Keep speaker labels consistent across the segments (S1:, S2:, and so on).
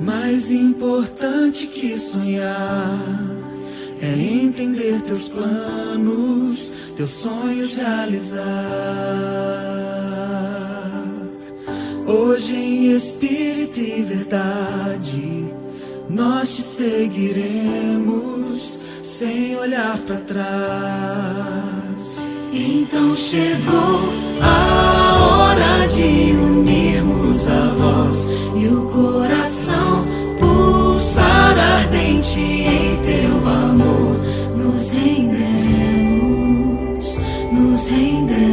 S1: Mais importante que sonhar é entender teus planos, teus sonhos realizar. Hoje em espírito e verdade nós te seguiremos sem olhar para trás. Então chegou a hora de unirmos a voz e o coração pulsar ardente em teu amor. Nos rendemos, nos rendemos.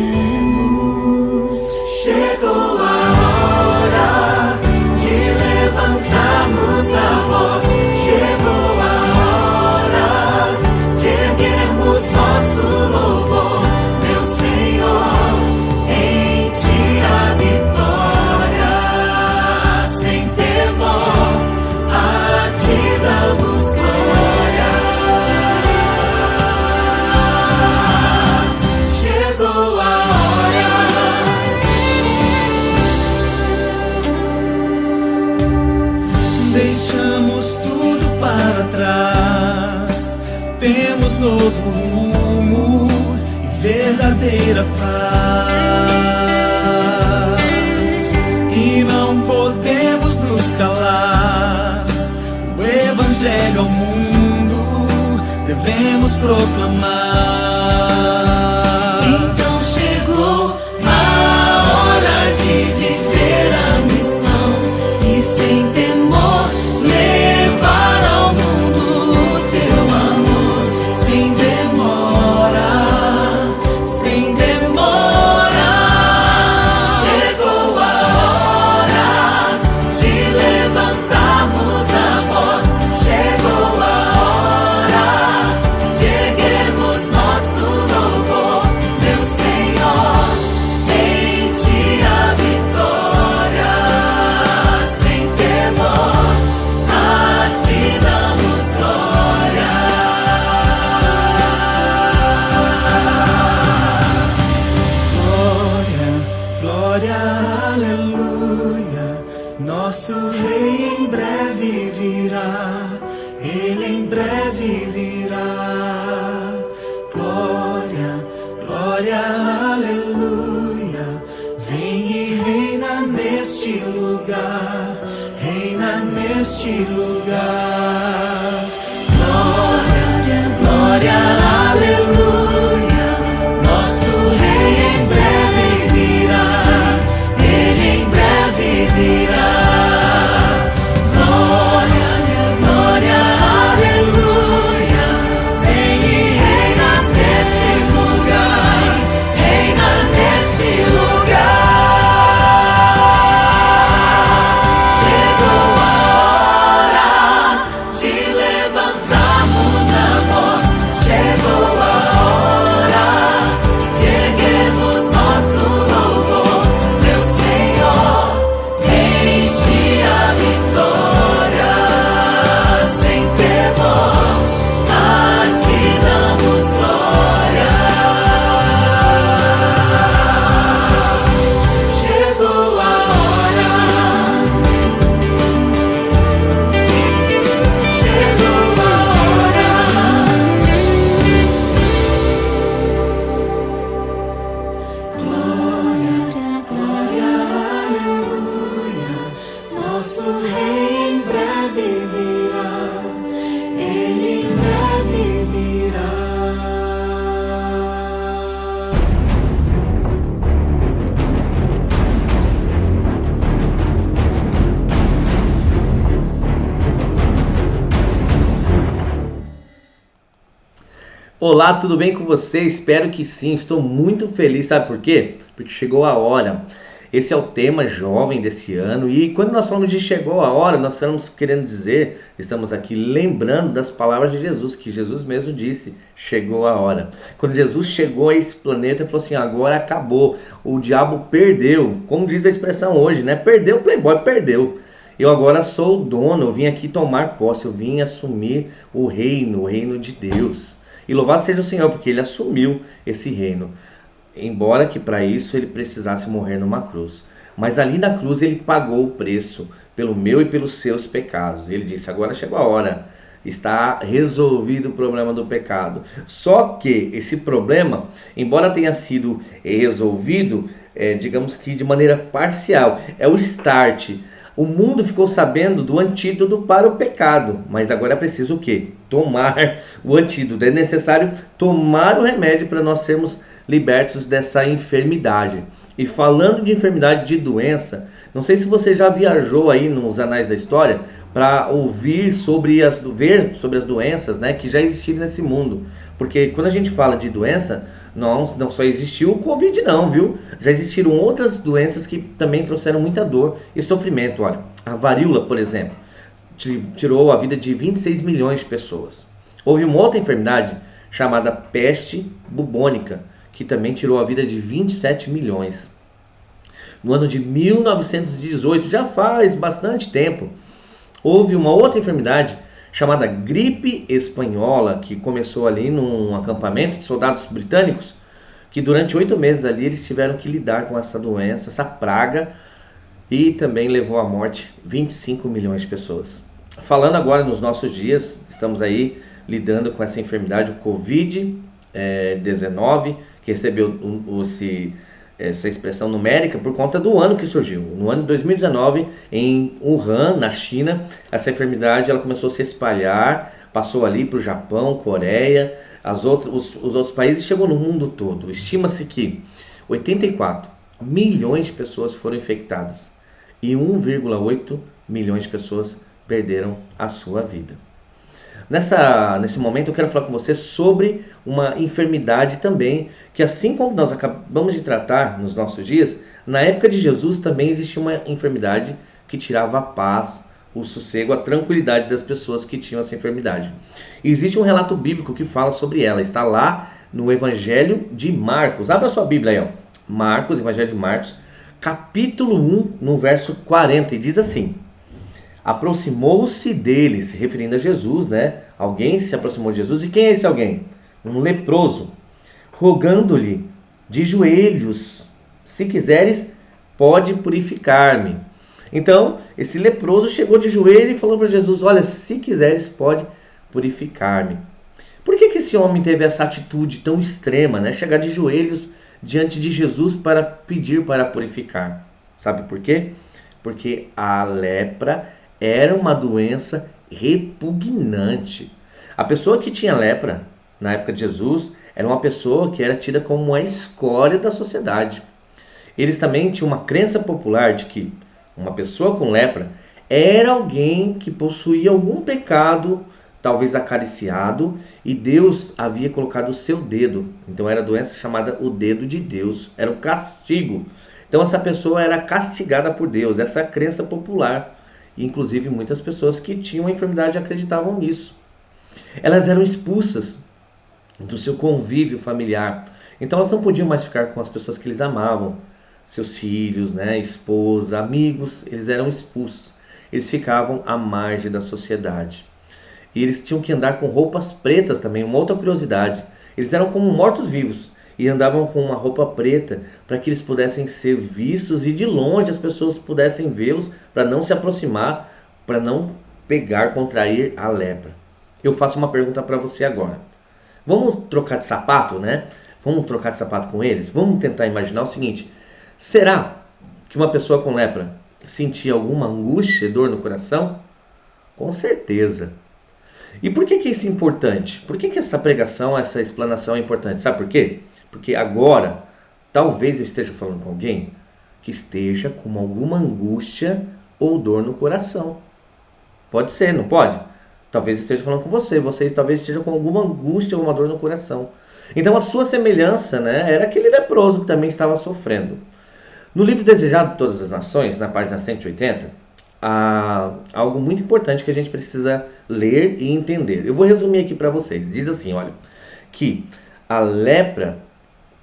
S1: Chegou a hora de levantarmos a voz. Chegou a hora de erguermos nosso louvor, meu Senhor, em ti a vitória. Sem temor, a ti damos glória. Chegou a hora. Deixamos tudo para trás, temos novo rumo e verdadeira paz. E não podemos nos calar, o evangelho ao mundo devemos proclamar. Então chegou a hora de viver a missão e sem temor levar ao mundo o teu amor. Sem demora, sem demora. Chegou a hora de levantarmos a voz. Chegou a hora de erguermos nosso louvor, meu Senhor, em ti a vitória. Sem temor, a ti damos glória. Glória, glória, aleluia. Nosso Rei em breve virá, Ele em breve virá. Glória, glória, aleluia. Vem e reina neste lugar, reina neste lugar. Glória, glória, aleluia. Nosso Rei em breve virá, Ele em breve virá. Glória, glória, aleluia. Vem e reina neste lugar, reina neste lugar. Chegou a hora de levantarmos a voz. Chegou a hora de erguermos nosso louvor, meu Senhor, em ti a vitória. Sem temor, a ti damos glória. Chegou a hora. Chegou a hora. Glória, glória, aleluia. Nosso Rei em breve virá, Ele em breve virá.
S2: Olá, tudo bem com você? Espero que sim, estou muito feliz, sabe por quê? Porque chegou a hora. Esse é o tema jovem desse ano e quando nós falamos de chegou a hora, nós estamos querendo dizer, estamos aqui lembrando das palavras de Jesus, que Jesus mesmo disse, chegou a hora. Quando Jesus chegou a esse planeta, ele falou assim, agora acabou, o diabo perdeu, como diz a expressão hoje, né? Perdeu o Playboy, perdeu. Eu agora sou o dono, eu vim aqui tomar posse, eu vim assumir o reino de Deus. E louvado seja o Senhor, porque Ele assumiu esse reino. Embora que para isso Ele precisasse morrer numa cruz. Mas ali na cruz Ele pagou o preço pelo meu e pelos seus pecados. Ele disse: agora chegou a hora, está resolvido o problema do pecado. Só que esse problema, embora tenha sido resolvido, digamos que de maneira parcial, é o start. O mundo ficou sabendo do antídoto para o pecado, mas agora é preciso o quê? Tomar o antídoto. É necessário tomar o remédio para nós sermos libertos dessa enfermidade. E falando de enfermidade, de doença, não sei se você já viajou aí nos anais da história para ouvir ver sobre as doenças, né, que já existiram nesse mundo. Porque quando a gente fala de doença, não só existiu o Covid não, viu? Já existiram outras doenças que também trouxeram muita dor e sofrimento. Olha, a varíola, por exemplo, tirou a vida de 26 milhões de pessoas. Houve uma outra enfermidade chamada peste bubônica, que também tirou a vida de 27 milhões. No ano de 1918, já faz bastante tempo, houve uma outra enfermidade chamada gripe espanhola, que começou ali num acampamento de soldados britânicos, que durante 8 meses ali eles tiveram que lidar com essa doença, essa praga, e também levou à morte 25 milhões de pessoas. Falando agora nos nossos dias, estamos aí lidando com essa enfermidade, o Covid-19, que recebeu essa expressão numérica por conta do ano que surgiu. No ano de 2019, em Wuhan, na China, essa enfermidade ela começou a se espalhar, passou ali para o Japão, Coreia, os outros países, chegou no mundo todo. Estima-se que 84 milhões de pessoas foram infectadas e 1,8 milhões de pessoas perderam a sua vida. Nesse momento eu quero falar com você sobre uma enfermidade também, que assim como nós acabamos de tratar nos nossos dias, na época de Jesus também existia uma enfermidade que tirava a paz, o sossego, a tranquilidade das pessoas que tinham essa enfermidade. E existe um relato bíblico que fala sobre ela, está lá no Evangelho de Marcos. Abra sua Bíblia aí, ó. Marcos, Evangelho de Marcos, capítulo 1, no verso 40, e diz assim: aproximou-se dele, se referindo a Jesus, né? Alguém se aproximou de Jesus. E quem é esse alguém? Um leproso, rogando-lhe de joelhos: se quiseres, pode purificar-me. Então, esse leproso chegou de joelho e falou para Jesus: olha, se quiseres, pode purificar-me. Por que esse homem teve essa atitude tão extrema, né? Chegar de joelhos diante de Jesus para pedir para purificar. Sabe por quê? Porque a lepra era uma doença repugnante. A pessoa que tinha lepra na época de Jesus era uma pessoa que era tida como a escória da sociedade. Eles também tinham uma crença popular de que uma pessoa com lepra era alguém que possuía algum pecado, talvez acariciado, e Deus havia colocado o seu dedo. Então era a doença chamada o dedo de Deus, era um castigo. Então essa pessoa era castigada por Deus, essa é a crença popular. Inclusive muitas pessoas que tinham a enfermidade acreditavam nisso. Elas eram expulsas do seu convívio familiar. Então elas não podiam mais ficar com as pessoas que eles amavam, seus filhos, né, esposa, amigos. Eles eram expulsos. Eles ficavam à margem da sociedade. E eles tinham que andar com roupas pretas também, uma outra curiosidade. Eles eram como mortos-vivos e andavam com uma roupa preta para que eles pudessem ser vistos e de longe as pessoas pudessem vê-los, para não se aproximar, para não contrair a lepra. Eu faço uma pergunta para você agora. Vamos trocar de sapato, né? Vamos trocar de sapato com eles? Vamos tentar imaginar o seguinte: será que uma pessoa com lepra sentia alguma angústia e dor no coração? Com certeza. E por que isso é importante? Por que essa pregação, essa explanação é importante? Sabe por quê? Porque agora, talvez eu esteja falando com alguém que esteja com alguma angústia ou dor no coração. Pode ser, não pode? Talvez eu esteja falando com você talvez esteja com alguma angústia ou uma dor no coração. Então a sua semelhança, né, era aquele leproso que também estava sofrendo. No livro Desejado de Todas as Nações, na página 180, há algo muito importante que a gente precisa ler e entender. Eu vou resumir aqui para vocês. Diz assim, olha, que a lepra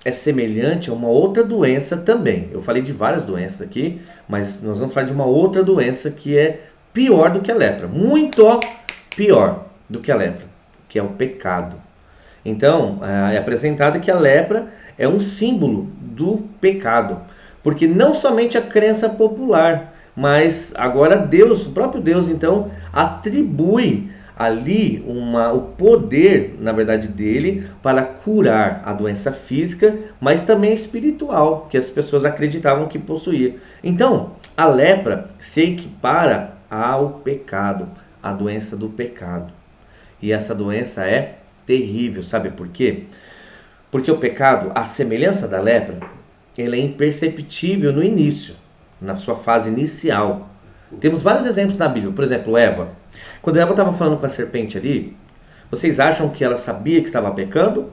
S2: é semelhante a uma outra doença também. Eu falei de várias doenças aqui, mas nós vamos falar de uma outra doença que é pior do que a lepra. Muito pior do que a lepra, que é o pecado. Então, é apresentado que a lepra é um símbolo do pecado. Porque não somente a crença popular, Mas agora Deus, o próprio Deus, então, atribui ali o poder, na verdade, dele para curar a doença física, mas também espiritual, que as pessoas acreditavam que possuía. Então, a lepra se equipara ao pecado, à doença do pecado. E essa doença é terrível, sabe por quê? Porque o pecado, a semelhança da lepra, ele é imperceptível no início, na sua fase inicial. Temos vários exemplos na Bíblia. Por exemplo, Eva. Quando Eva estava falando com a serpente ali, vocês acham que ela sabia que estava pecando?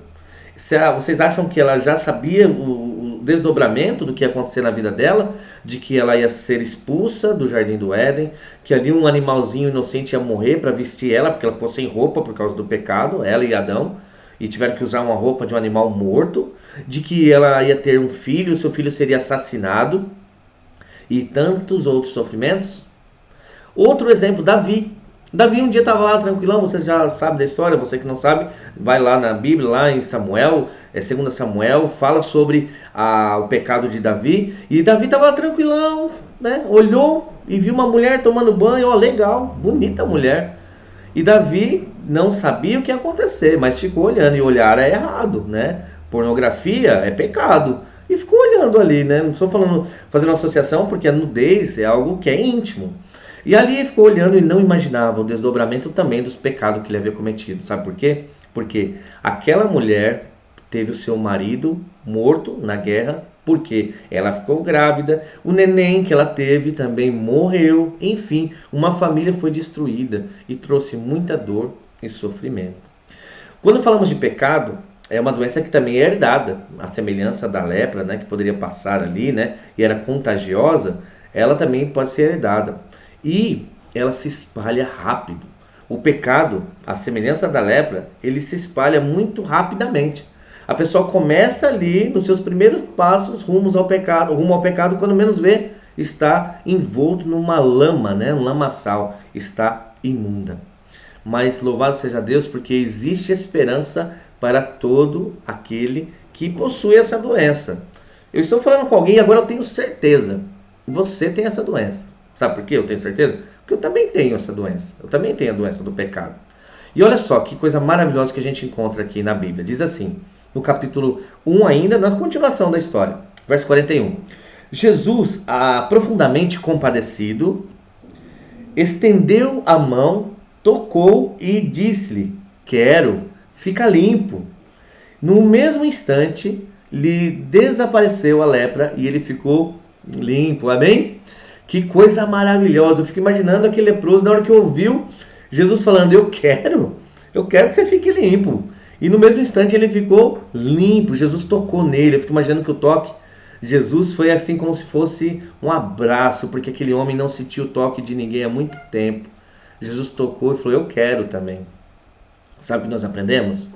S2: Vocês acham que ela já sabia o desdobramento do que ia acontecer na vida dela? De que ela ia ser expulsa do Jardim do Éden? Que ali um animalzinho inocente ia morrer para vestir ela, porque ela ficou sem roupa por causa do pecado, ela e Adão, e tiveram que usar uma roupa de um animal morto? De que ela ia ter um filho, seu filho seria assassinado? E tantos outros sofrimentos? Outro exemplo, Davi. Davi um dia estava lá tranquilão, você já sabe da história, você que não sabe, vai lá na Bíblia, lá em Samuel, 2 Samuel, fala sobre o pecado de Davi. E Davi estava lá tranquilão, né? Olhou e viu uma mulher tomando banho, ó, legal, bonita mulher. E Davi não sabia o que ia acontecer, mas ficou olhando, e olhar é errado, né? Pornografia é pecado. E ficou olhando ali, né? Não estou fazendo uma associação, porque a nudez é algo que é íntimo. E ali ele ficou olhando e não imaginava o desdobramento também dos pecados que ele havia cometido. Sabe por quê? Porque aquela mulher teve o seu marido morto na guerra, porque ela ficou grávida, o neném que ela teve também morreu. Enfim, uma família foi destruída e trouxe muita dor e sofrimento. Quando falamos de pecado, é uma doença que também é herdada, a semelhança da lepra, né, que poderia passar ali, né, e era contagiosa, ela também pode ser herdada. E ela se espalha rápido. O pecado, a semelhança da lepra, ele se espalha muito rapidamente. A pessoa começa ali nos seus primeiros passos rumo ao pecado, quando menos vê, está envolto numa lama, né, um lamaçal, está imunda. Mas louvado seja Deus, porque existe esperança para todo aquele que possui essa doença. Eu estou falando com alguém e agora eu tenho certeza, você tem essa doença. Sabe por quê? Eu tenho certeza? Porque eu também tenho essa doença. Eu também tenho a doença do pecado. E olha só que coisa maravilhosa que a gente encontra aqui na Bíblia. Diz assim, no capítulo 1 ainda, na continuação da história, verso 41. Jesus, profundamente compadecido, estendeu a mão, tocou e disse-lhe, quero, fica limpo. No mesmo instante, lhe desapareceu a lepra e ele ficou limpo. Amém? Que coisa maravilhosa. Eu fico imaginando aquele leproso na hora que ouviu Jesus falando, eu quero que você fique limpo. E no mesmo instante ele ficou limpo. Jesus tocou nele. Eu fico imaginando que o toque de Jesus foi assim como se fosse um abraço, porque aquele homem não sentiu o toque de ninguém há muito tempo. Jesus tocou e falou, eu quero também. Sabe o que nós aprendemos?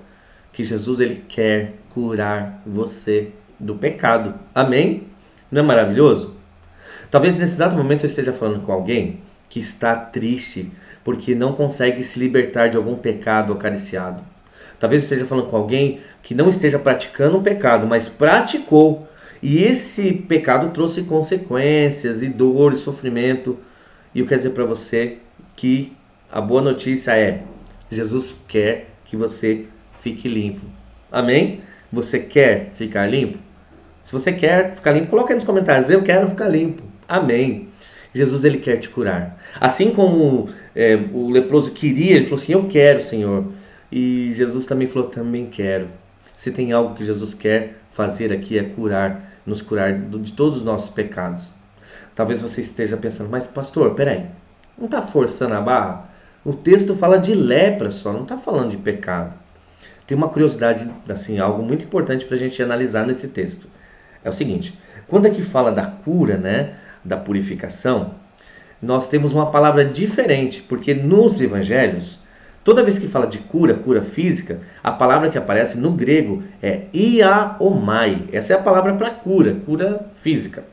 S2: Que Jesus ele quer curar você do pecado. Amém? Não é maravilhoso? Talvez nesse exato momento eu esteja falando com alguém que está triste porque não consegue se libertar de algum pecado acariciado. Talvez eu esteja falando com alguém que não esteja praticando um pecado, mas praticou. E esse pecado trouxe consequências e dor e sofrimento. E eu quero dizer para você que a boa notícia é, Jesus quer que você fique limpo. Amém? Você quer ficar limpo? Se você quer ficar limpo, coloca aí nos comentários, eu quero ficar limpo. Amém. Jesus ele quer te curar. Assim como o leproso queria, ele falou assim, eu quero, Senhor. E Jesus também falou, também quero. Se tem algo que Jesus quer fazer aqui é curar, nos curar de todos os nossos pecados. Talvez você esteja pensando, mas pastor, peraí, não está forçando a barra? O texto fala de lepra só, não está falando de pecado. Tem uma curiosidade, assim, algo muito importante para a gente analisar nesse texto. É o seguinte, quando aqui fala da cura, né, da purificação, nós temos uma palavra diferente, porque nos evangelhos, toda vez que fala de cura, cura física, a palavra que aparece no grego é iaomai. Essa é a palavra para cura, cura física.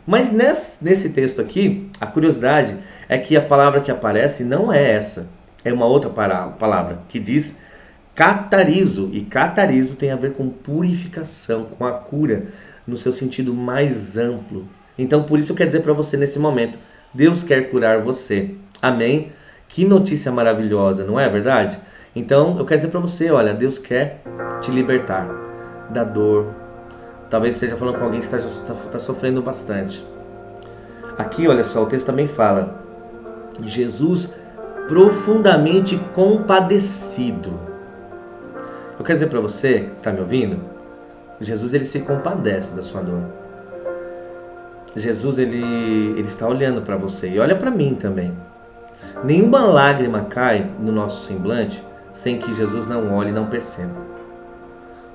S2: Mas nesse texto aqui, a curiosidade é que a palavra que aparece não é essa. É uma outra palavra que diz catarizo. E catarizo tem a ver com purificação, com a cura, no seu sentido mais amplo. Então, por isso eu quero dizer para você nesse momento, Deus quer curar você. Amém? Que notícia maravilhosa, não é verdade? Então, eu quero dizer para você, olha, Deus quer te libertar da dor. Talvez esteja falando com alguém que está sofrendo bastante. Aqui, olha só, o texto também fala, Jesus profundamente compadecido. Eu quero dizer para você, que está me ouvindo, Jesus, ele se compadece da sua dor. Jesus, ele está olhando para você e olha para mim também. Nenhuma lágrima cai no nosso semblante sem que Jesus não olhe e não perceba.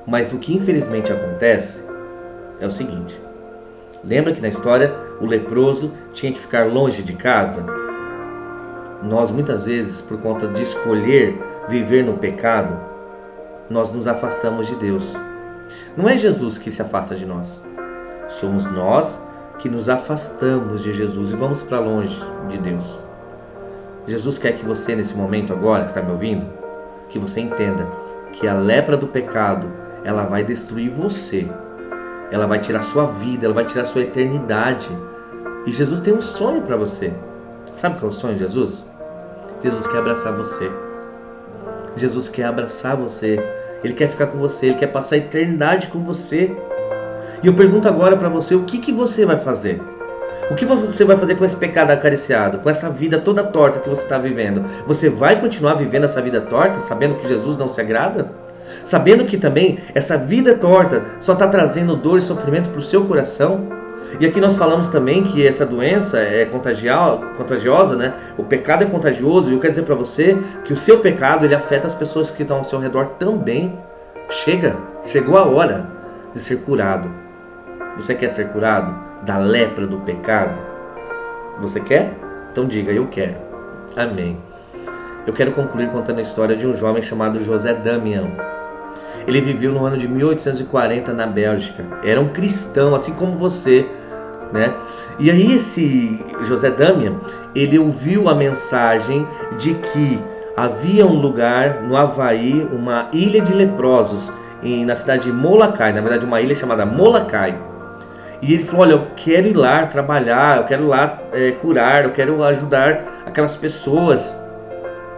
S2: Mas o que infelizmente acontece é o seguinte. Lembra que na história o leproso tinha que ficar longe de casa? Nós muitas vezes, por conta de escolher viver no pecado, nós nos afastamos de Deus. Não é Jesus que se afasta de nós. Somos nós que nos afastamos de Jesus e vamos para longe de Deus. Jesus quer que você, nesse momento agora, que está me ouvindo, que você entenda que a lepra do pecado, ela vai destruir você. Ela vai tirar sua vida, ela vai tirar sua eternidade. E Jesus tem um sonho para você. Sabe qual é o sonho de Jesus? Jesus quer abraçar você. Jesus quer abraçar você. Ele quer ficar com você, ele quer passar a eternidade com você. E eu pergunto agora para você, o que você vai fazer? O que você vai fazer com esse pecado acariciado? Com essa vida toda torta que você está vivendo? Você vai continuar vivendo essa vida torta, sabendo que Jesus não se agrada? Sabendo que também essa vida torta só está trazendo dor e sofrimento para o seu coração? E aqui nós falamos também que essa doença é contagiosa, né? O pecado é contagioso e eu quero dizer para você que o seu pecado ele afeta as pessoas que estão ao seu redor também. Chegou a hora de ser curado. Você quer ser curado da lepra do pecado? Você quer? Então diga, eu quero. Amém. Eu quero concluir contando a história de um jovem chamado José Damião. Ele viveu no ano de 1840 na Bélgica. Era um cristão, assim como você, né? E aí esse José Damião, ele ouviu a mensagem de que havia um lugar no Havaí, uma ilha de leprosos, na cidade de Molokai, na verdade uma ilha chamada Molokai. E ele falou, olha, eu quero ir lá trabalhar, eu quero ir lá curar, eu quero ajudar aquelas pessoas.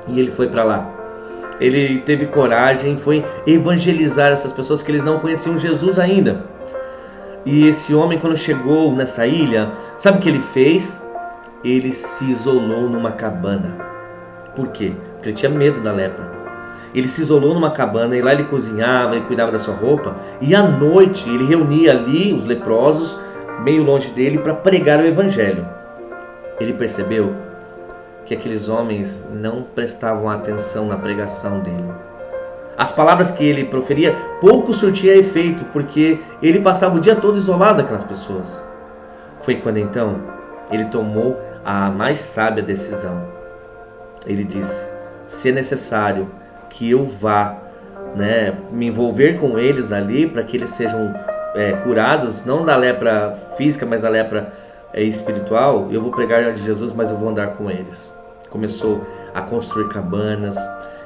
S2: E ele foi para lá. Ele teve coragem, foi evangelizar essas pessoas que eles não conheciam Jesus ainda. E esse homem, quando chegou nessa ilha, sabe o que ele fez? Ele se isolou numa cabana. Por quê? Porque ele tinha medo da lepra. Ele se isolou numa cabana e lá ele cozinhava, ele cuidava da sua roupa. E à noite ele reunia ali os leprosos, meio longe dele, para pregar o evangelho. Ele percebeu que aqueles homens não prestavam atenção na pregação dele. As palavras que ele proferia pouco surtia efeito, porque ele passava o dia todo isolado daquelas pessoas. Foi quando então ele tomou a mais sábia decisão. Ele disse, se é necessário que eu vá, me envolver com eles ali, para que eles sejam curados, não da lepra física, mas da lepra espiritual, eu vou pregar de Jesus, mas eu vou andar com eles. Começou a construir cabanas,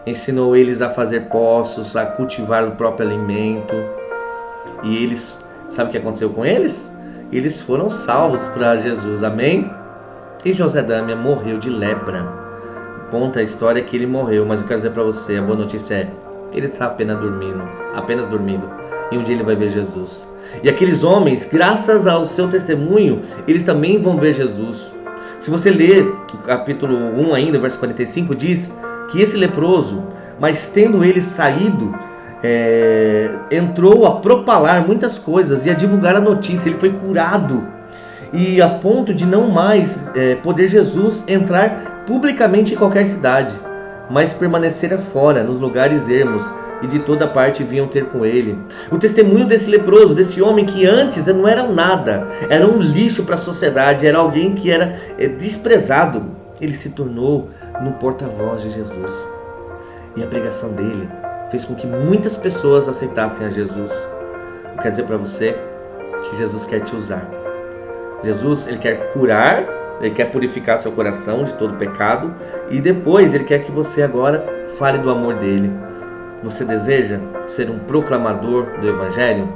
S2: ensinou eles a fazer poços, a cultivar o próprio alimento. E eles, sabe o que aconteceu com eles? Eles foram salvos para Jesus, amém? E José Damião morreu de lepra. Conta a história que ele morreu, mas eu quero dizer para você, a boa notícia é, ele está apenas dormindo. E um dia ele vai ver Jesus. E aqueles homens, graças ao seu testemunho, eles também vão ver Jesus. Se você ler o capítulo 1 ainda, verso 45, diz que esse leproso, mas tendo ele saído, entrou a propalar muitas coisas e a divulgar a notícia. Ele foi curado. E a ponto de não mais poder Jesus entrar publicamente em qualquer cidade, mas permanecer fora, nos lugares ermos, e de toda parte vinham ter com ele. O testemunho desse leproso, desse homem que antes não era nada, era um lixo para a sociedade, era alguém que era desprezado, ele se tornou no porta-voz de Jesus. E a pregação dele fez com que muitas pessoas aceitassem a Jesus. Eu quero dizer para você que Jesus quer te usar. Jesus, ele quer curar, ele quer purificar seu coração de todo pecado, e depois ele quer que você agora fale do amor dele. Você deseja ser um proclamador do Evangelho?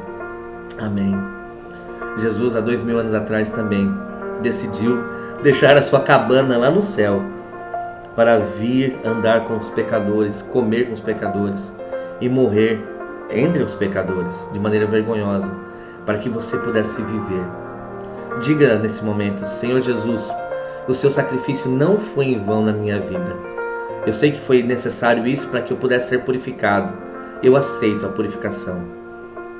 S2: Amém. Jesus, há 2000 anos atrás também, decidiu deixar a sua cabana lá no céu para vir andar com os pecadores, comer com os pecadores e morrer entre os pecadores de maneira vergonhosa, para que você pudesse viver. Diga nesse momento: Senhor Jesus, o seu sacrifício não foi em vão na minha vida. Eu sei que foi necessário isso para que eu pudesse ser purificado. Eu aceito a purificação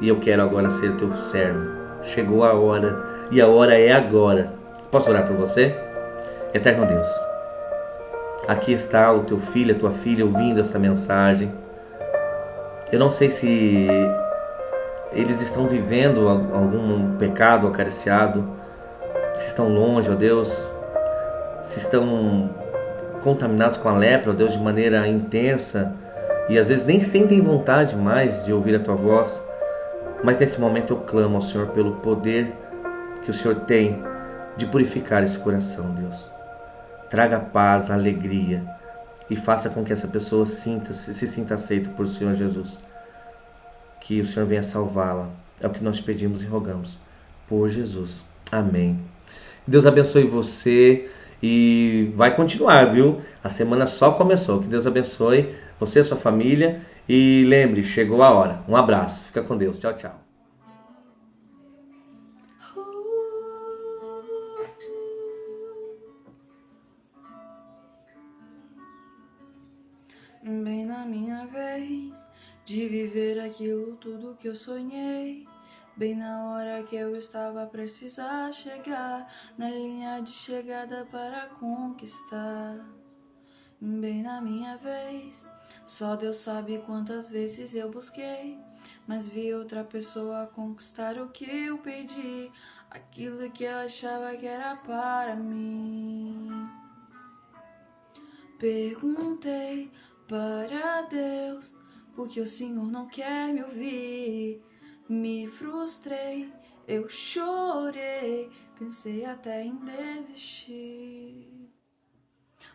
S2: e eu quero agora ser teu servo. Chegou a hora e a hora é agora. Posso orar por você? Eterno Deus, aqui está o teu filho, a tua filha ouvindo essa mensagem. Eu não sei se eles estão vivendo algum pecado acariciado, se estão longe, ó Deus, se estão contaminados com a lepra, ó Deus, de maneira intensa e às vezes nem sentem vontade mais de ouvir a tua voz. Mas nesse momento eu clamo ao Senhor pelo poder que o Senhor tem de purificar esse coração, Deus. Traga paz, alegria e faça com que essa pessoa se sinta aceita por Senhor Jesus. Que o Senhor venha salvá-la. É o que nós pedimos e rogamos por Jesus. Amém. Deus abençoe você e vai continuar, viu? A semana só começou. Que Deus abençoe você e sua família. E lembre, chegou a hora. Um abraço. Fica com Deus. Tchau, tchau.
S3: Bem na minha vez de viver aquilo tudo que eu sonhei. Bem na hora que eu estava prestes a chegar na linha de chegada para conquistar. Bem na minha vez, só Deus sabe quantas vezes eu busquei, mas vi outra pessoa conquistar o que eu pedi, aquilo que eu achava que era para mim. Perguntei para Deus porque o Senhor não quer me ouvir. Me frustrei, eu chorei, pensei até em desistir.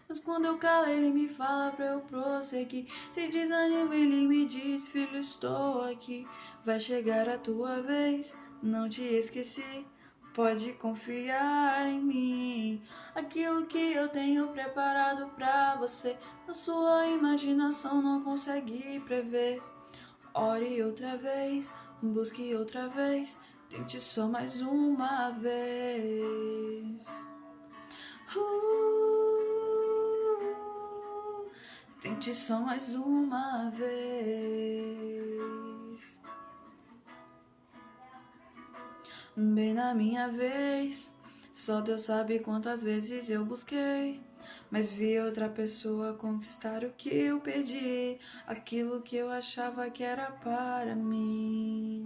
S3: Mas quando eu calo, ele me fala pra eu prosseguir. Se desanima, ele me diz: filho, estou aqui. Vai chegar a tua vez, não te esqueci. Pode confiar em mim. Aquilo que eu tenho preparado pra você, na sua imaginação não consegue prever. Ore outra vez, busque outra vez, tente só mais uma vez. Tente só mais uma vez. Bem na minha vez, só Deus sabe quantas vezes eu busquei, mas vi outra pessoa conquistar o que eu pedi, aquilo que eu achava que era para mim.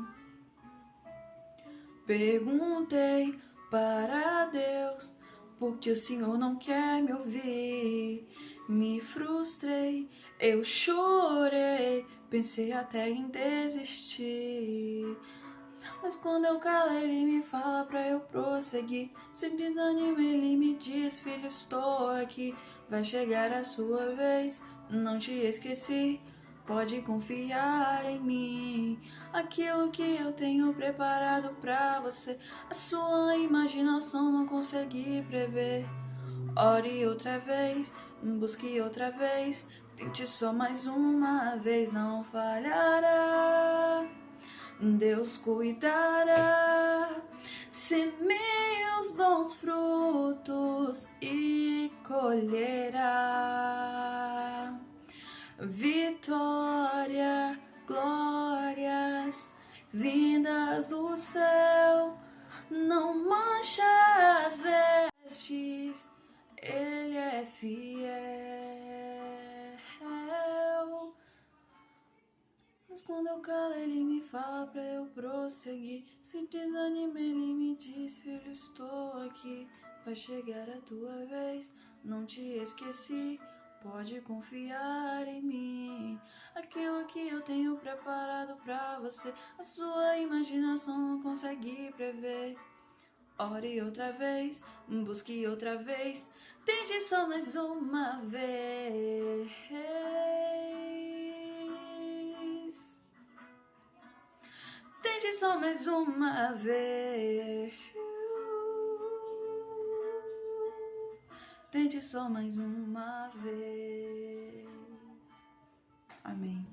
S3: Perguntei para Deus porque o Senhor não quer me ouvir. Me frustrei, eu chorei, pensei até em desistir. Mas quando eu calo, ele me fala pra eu prosseguir. Se desanima, ele me diz: filho, estou aqui. Vai chegar a sua vez, não te esqueci. Pode confiar em mim. Aquilo que eu tenho preparado pra você, a sua imaginação não consegue prever. Ore outra vez, busque outra vez, tente só mais uma vez, não falhará. Deus cuidará, semeie os bons frutos e colherá vitória, glórias vindas do céu. Não mancha as vestes, Ele é fiel. Mas quando eu calo, ele me fala pra eu prosseguir. Se desanima, ele me diz: filho, estou aqui. Vai chegar a tua vez, não te esqueci. Pode confiar em mim. Aquilo que eu tenho preparado pra você, a sua imaginação não consegue prever. Ore outra vez, busque outra vez, tente só mais uma vez. Tente só mais uma vez. tente só mais uma vez. Amém.